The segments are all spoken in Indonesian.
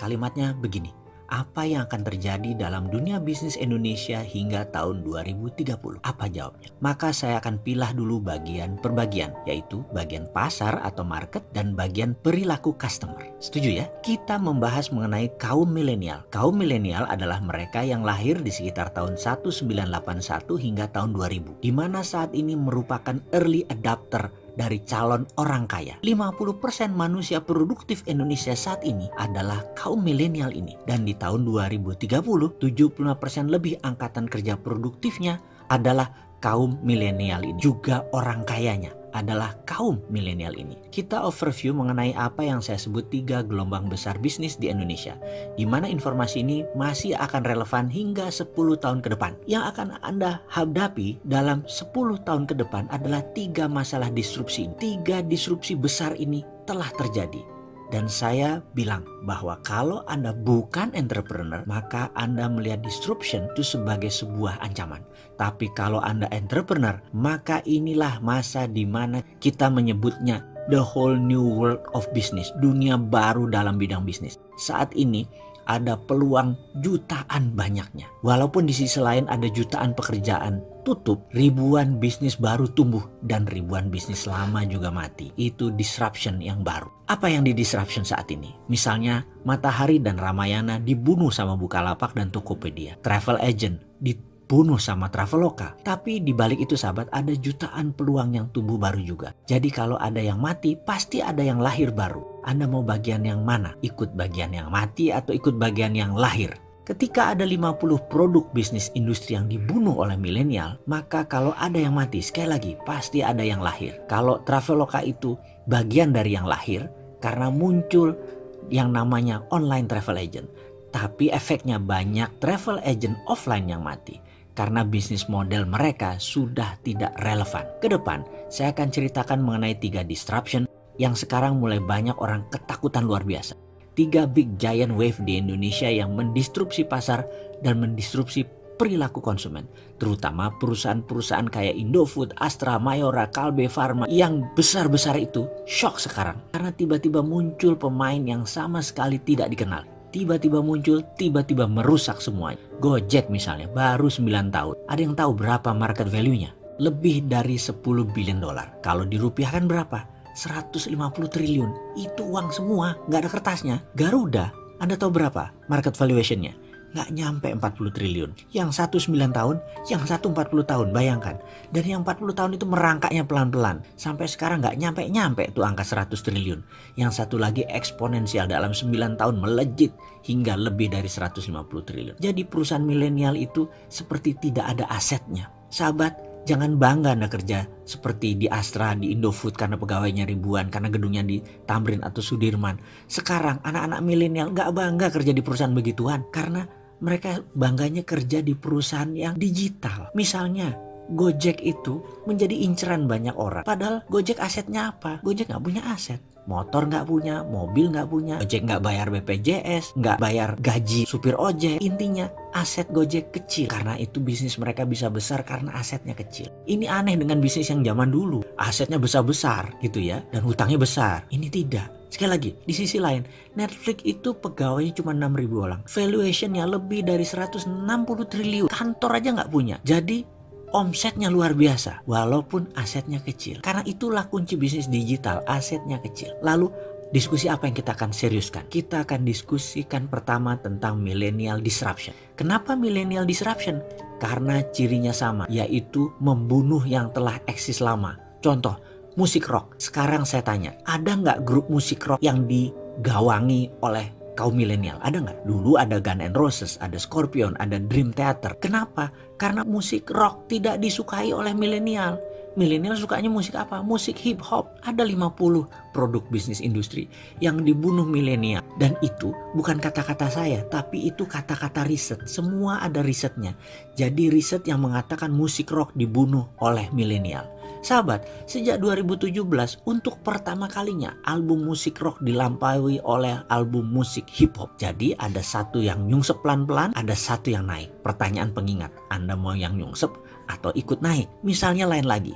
Kalimatnya begini, apa yang akan terjadi dalam dunia bisnis Indonesia hingga tahun 2030? Apa jawabnya? Maka saya akan pilah dulu bagian per bagian, yaitu bagian pasar atau market dan bagian perilaku customer. Setuju ya? Kita membahas mengenai kaum milenial. Kaum milenial adalah mereka yang lahir di sekitar tahun 1981 hingga tahun 2000, di mana saat ini merupakan early adopter dari calon orang kaya. 50% manusia produktif Indonesia saat ini adalah kaum milenial ini. Dan di tahun 2030, 75% lebih angkatan kerja produktifnya adalah kaum milenial ini. Juga orang kayanya adalah kaum milenial ini. Kita overview mengenai apa yang saya sebut 3 gelombang besar bisnis di Indonesia, di mana informasi ini masih akan relevan hingga 10 tahun ke depan. Yang akan Anda hadapi dalam 10 tahun ke depan adalah 3 masalah disrupsi. 3 disrupsi besar ini telah terjadi. Dan saya bilang bahwa kalau Anda bukan entrepreneur, maka Anda melihat disruption itu sebagai sebuah ancaman. Tapi kalau Anda entrepreneur, maka inilah masa di mana kita menyebutnya the whole new world of business. Dunia baru dalam bidang bisnis. Saat ini ada peluang jutaan banyaknya. Walaupun di sisi lain ada jutaan pekerjaan tutup, ribuan bisnis baru tumbuh dan ribuan bisnis lama juga mati. Itu disruption yang baru. Apa yang di disruption saat ini? Misalnya Matahari dan Ramayana dibunuh sama Bukalapak dan Tokopedia. Travel agent dibunuh sama Traveloka. Tapi di balik itu sahabat, ada jutaan peluang yang tumbuh baru juga. Jadi kalau ada yang mati, pasti ada yang lahir baru. Anda mau bagian yang mana? Ikut bagian yang mati atau ikut bagian yang lahir? Ketika ada 50 produk bisnis industri yang dibunuh oleh milenial, maka kalau ada yang mati, sekali lagi pasti ada yang lahir. Kalau Traveloka itu bagian dari yang lahir karena muncul yang namanya online travel agent. Tapi efeknya banyak travel agent offline yang mati karena bisnis model mereka sudah tidak relevan. Kedepan saya akan ceritakan mengenai 3 disruption yang sekarang mulai banyak orang ketakutan luar biasa. 3 big giant wave di Indonesia yang mendisrupsi pasar dan mendisrupsi perilaku konsumen. Terutama perusahaan-perusahaan kayak Indofood, Astra, Mayora, Kalbe Farma yang besar-besar itu shock sekarang. Karena tiba-tiba muncul pemain yang sama sekali tidak dikenal. Tiba-tiba muncul, tiba-tiba merusak semuanya. Gojek misalnya baru 9 tahun. Ada yang tahu berapa market value-nya? Lebih dari 10 billion dolar. Kalau dirupiahkan berapa? 150 triliun. Itu uang semua, nggak ada kertasnya. Garuda, Anda tahu berapa market valuation-nya? Nggak nyampe 40 triliun. Yang satu 9 tahun, yang satu 40 tahun, bayangkan. Dan yang 40 tahun itu merangkaknya pelan-pelan. Sampai sekarang nggak nyampe tuh angka 100 triliun. Yang satu lagi eksponensial dalam 9 tahun melejit hingga lebih dari 150 triliun. Jadi perusahaan milenial itu seperti tidak ada asetnya. Sahabat, jangan bangga Anda kerja seperti di Astra, di Indofood karena pegawainya ribuan, karena gedungnya di Tamrin atau Sudirman. Sekarang anak-anak milenial nggak bangga kerja di perusahaan begituan karena mereka bangganya kerja di perusahaan yang digital. Misalnya Gojek itu menjadi inceran banyak orang. Padahal Gojek asetnya apa? Gojek nggak punya aset. Motor nggak punya, mobil nggak punya, Gojek nggak bayar BPJS, nggak bayar gaji supir ojek. Intinya aset Gojek kecil. Karena itu bisnis mereka bisa besar karena asetnya kecil. Ini aneh dengan bisnis yang zaman dulu. Asetnya besar-besar gitu ya, dan hutangnya besar. Ini tidak. Sekali lagi, di sisi lain, Netflix itu pegawainya cuma 6.000 orang. Valuationnya lebih dari 160 triliun. Kantor aja nggak punya. Jadi omsetnya luar biasa walaupun asetnya kecil. Karena itulah kunci bisnis digital, asetnya kecil. Lalu diskusi apa yang kita akan seriuskan? Kita akan diskusikan pertama tentang millennial disruption. Kenapa millennial disruption? Karena cirinya sama, yaitu membunuh yang telah eksis lama. Contoh, musik rock. Sekarang saya tanya, ada nggak grup musik rock yang digawangi oleh kaum milenial? Ada nggak? Dulu ada Guns N' Roses, ada Scorpion, ada Dream Theater. Kenapa? Karena musik rock tidak disukai oleh milenial. Milenial sukanya musik apa? Musik hip hop. Ada 50 produk bisnis industri yang dibunuh milenial. Dan itu bukan kata-kata saya, tapi itu kata-kata riset. Semua ada risetnya. Jadi riset yang mengatakan musik rock dibunuh oleh milenial. Sahabat, sejak 2017 untuk pertama kalinya album musik rock dilampaui oleh album musik hip hop. Jadi ada satu yang nyungsep pelan-pelan, ada satu yang naik. Pertanyaan pengingat, Anda mau yang nyungsep atau ikut naik? Misalnya lain lagi,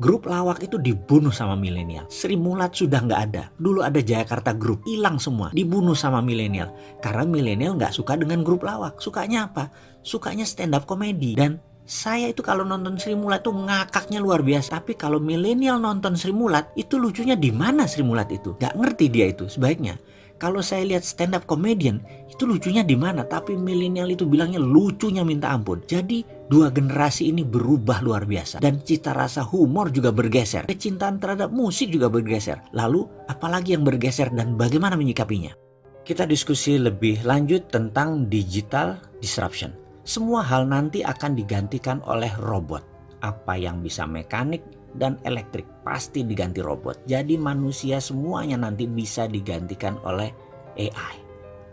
Grup lawak itu dibunuh sama milenial. Sri Mulat sudah nggak ada. Dulu ada Jayakarta Group, hilang semua, dibunuh sama milenial. Karena milenial nggak suka dengan grup lawak. Sukanya apa? Sukanya stand up comedy. Dan saya itu kalau nonton Sri Mulat tuh ngakaknya luar biasa. Tapi kalau milenial nonton Sri Mulat, itu lucunya di mana Sri Mulat itu? Nggak ngerti dia itu sebaiknya. Kalau saya lihat stand up comedian, itu lucunya di mana? Tapi milenial itu bilangnya lucunya minta ampun. Jadi dua generasi ini berubah luar biasa. Dan cita rasa humor juga bergeser. Kecintaan terhadap musik juga bergeser. Lalu apalagi yang bergeser dan bagaimana menyikapinya? Kita diskusi lebih lanjut tentang digital disruption. Semua hal nanti akan digantikan oleh robot. Apa yang bisa mekanik dan elektrik pasti diganti robot. Jadi manusia semuanya nanti bisa digantikan oleh AI,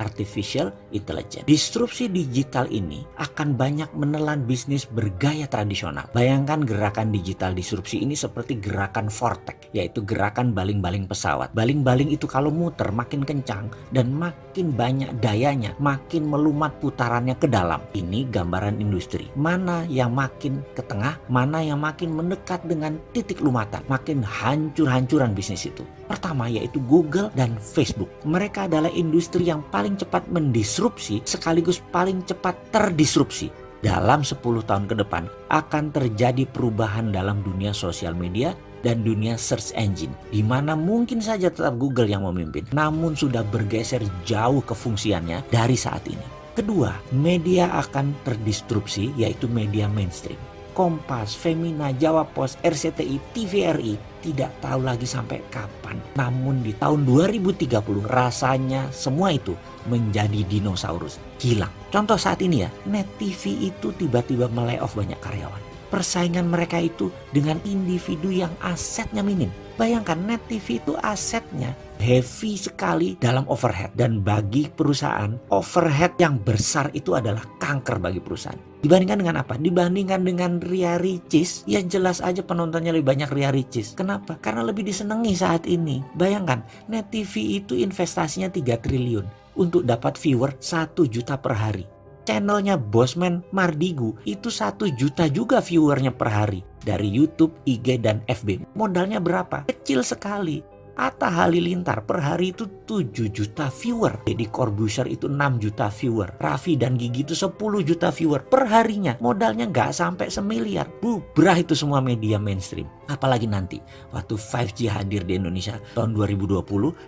Artificial Intelligence. Disrupsi digital ini akan banyak menelan bisnis bergaya tradisional. Bayangkan gerakan digital disrupsi ini seperti gerakan vortex, yaitu gerakan baling-baling pesawat. Baling-baling itu kalau muter makin kencang dan makin banyak dayanya, makin melumat putarannya ke dalam. Ini gambaran industri. Mana yang makin ke tengah, mana yang makin mendekat dengan titik lumatan, makin hancur-hancuran bisnis itu. Pertama yaitu Google dan Facebook. Mereka adalah industri yang paling cepat mendisrupsi sekaligus paling cepat terdisrupsi. Dalam 10 tahun ke depan akan terjadi perubahan dalam dunia sosial media dan dunia search engine, di mana mungkin saja tetap Google yang memimpin, namun sudah bergeser jauh kefungsiannya dari saat ini. Kedua, media akan terdisrupsi yaitu media mainstream. Kompas, Femina, Jawa Pos, RCTI, TVRI tidak tahu lagi sampai kapan. Namun di tahun 2030 rasanya semua itu menjadi dinosaurus, hilang. Contoh saat ini ya, Net TV itu tiba-tiba melay-off banyak karyawan. Persaingan mereka itu dengan individu yang asetnya minim. Bayangkan Net TV itu asetnya heavy sekali dalam overhead. Dan bagi perusahaan, overhead yang besar itu adalah kanker bagi perusahaan. Dibandingkan dengan apa? Dibandingkan dengan Ria Ricis, ya jelas aja penontonnya lebih banyak Ria Ricis. Kenapa? Karena lebih disenangi saat ini. Bayangkan, Net TV itu investasinya 3 triliun untuk dapat viewer 1 juta per hari. Channelnya Bosman Mardigu itu 1 juta juga viewernya per hari. Dari YouTube, IG, dan FB. Modalnya berapa? Kecil sekali. Atta Halilintar per hari itu 7 juta viewer. Deddy Corbuzier itu 6 juta viewer. Raffi dan Gigi itu 10 juta viewer per harinya. Modalnya nggak sampai semiliar. Bubrah itu semua media mainstream. Apalagi nanti waktu 5G hadir di Indonesia tahun 2020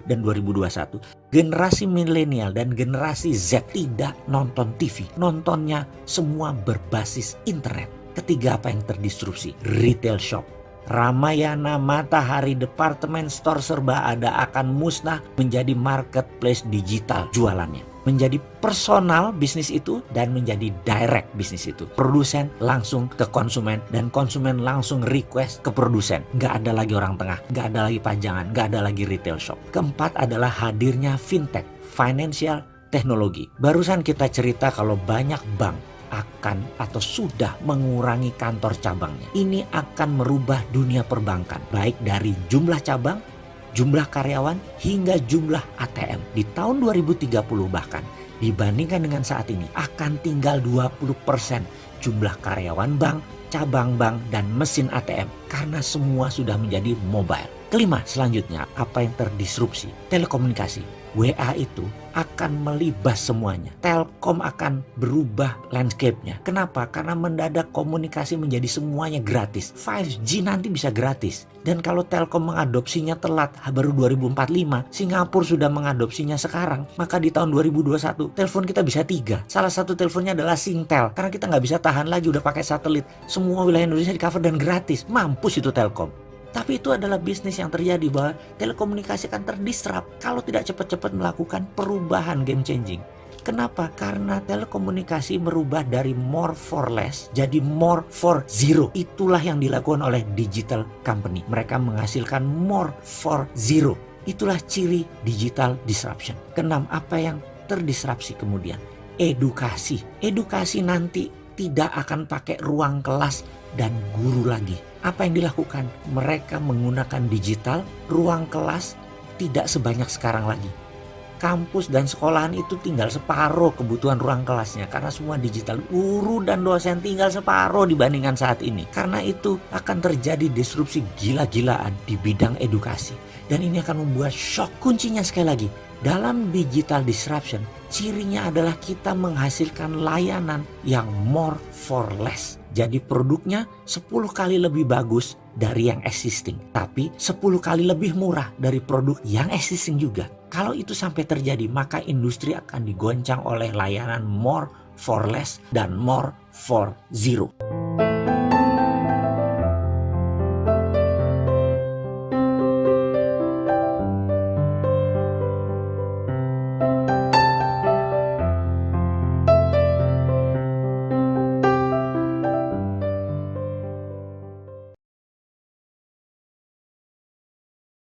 dan 2021. Generasi milenial dan generasi Z tidak nonton TV. Nontonnya semua berbasis internet. Ketiga, apa yang terdisrupsi? Retail shop. Ramayana, Matahari, departemen store serba ada akan musnah menjadi marketplace digital jualannya. Menjadi personal bisnis itu dan menjadi direct bisnis itu. Produsen langsung ke konsumen dan konsumen langsung request ke produsen. Nggak ada lagi orang tengah, nggak ada lagi pajangan, nggak ada lagi retail shop. Keempat adalah hadirnya fintech, financial technology. Barusan kita cerita kalau banyak bank akan atau sudah mengurangi kantor cabangnya. Ini akan merubah dunia perbankan, baik dari jumlah cabang, jumlah karyawan, hingga jumlah ATM. Di tahun 2030 bahkan, dibandingkan dengan saat ini, akan tinggal 20% jumlah karyawan bank, cabang bank, dan mesin ATM. Karena semua sudah menjadi mobile. Kelima, selanjutnya, apa yang terdisrupsi? Telekomunikasi. WA itu akan melibas semuanya. Telkom akan berubah landscape-nya. Kenapa? Karena mendadak komunikasi menjadi semuanya gratis. 5G nanti bisa gratis. Dan kalau Telkom mengadopsinya telat, baru 2045, Singapura sudah mengadopsinya sekarang. Maka di tahun 2021, telepon kita bisa 3. Salah satu teleponnya adalah Singtel. Karena kita nggak bisa tahan lagi udah pakai satelit. Semua wilayah Indonesia di cover dan gratis. Mampus itu Telkom. Tapi itu adalah bisnis yang terjadi bahwa telekomunikasi akan terdisrupt kalau tidak cepat-cepat melakukan perubahan game changing. Kenapa? Karena telekomunikasi merubah dari more for less jadi more for zero. Itulah yang dilakukan oleh digital company. Mereka menghasilkan more for zero. Itulah ciri digital disruption. Keenam, apa yang terdisrupsi kemudian? Edukasi. Edukasi nanti tidak akan pakai ruang kelas dan guru lagi. Apa yang dilakukan? Mereka menggunakan digital, ruang kelas tidak sebanyak sekarang lagi. kampus dan sekolahan itu tinggal separuh kebutuhan ruang kelasnya karena semua digital. Guru dan dosen tinggal separuh dibandingkan saat ini. Karena itu akan terjadi disrupsi gila-gilaan di bidang edukasi. Dan ini akan membuat shock. Kuncinya sekali lagi, dalam digital disruption, cirinya adalah kita menghasilkan layanan yang more for less. Jadi produknya 10 kali lebih bagus dari yang existing. Tapi 10 kali lebih murah dari produk yang existing juga. Kalau itu sampai terjadi, maka industri akan digoncang oleh layanan more for less dan more for zero.